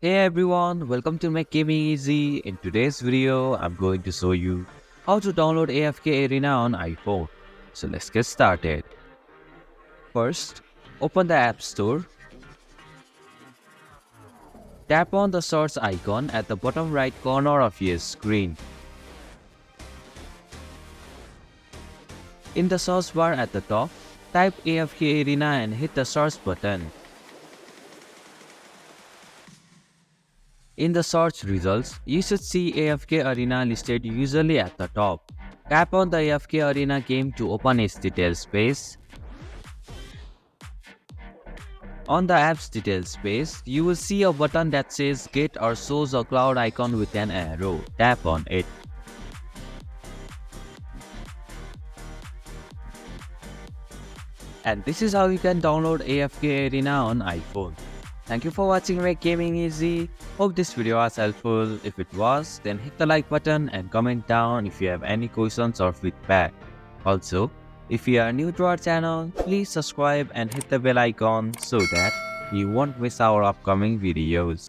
Hey everyone, welcome to Make Gaming Easy. In today's video, I'm going to show you how to download AFK Arena on iPhone. So let's get started. First, open the App Store. Tap on the search icon at the bottom right corner of your screen. In the search bar at the top, type AFK Arena and hit the search button. In the search results, you should see AFK Arena listed usually at the top. Tap on the AFK Arena game to open its details page. On the app's details page, you will see a button that says Get or shows a cloud icon with an arrow. Tap on it. And this is how you can download AFK Arena on iPhone. Thank you for watching Make Gaming Easy. Hope this video was helpful. If it was, then hit the like button and comment down if you have any questions or feedback. Also, if you are new to our channel, please subscribe and hit the bell icon so that you won't miss our upcoming videos.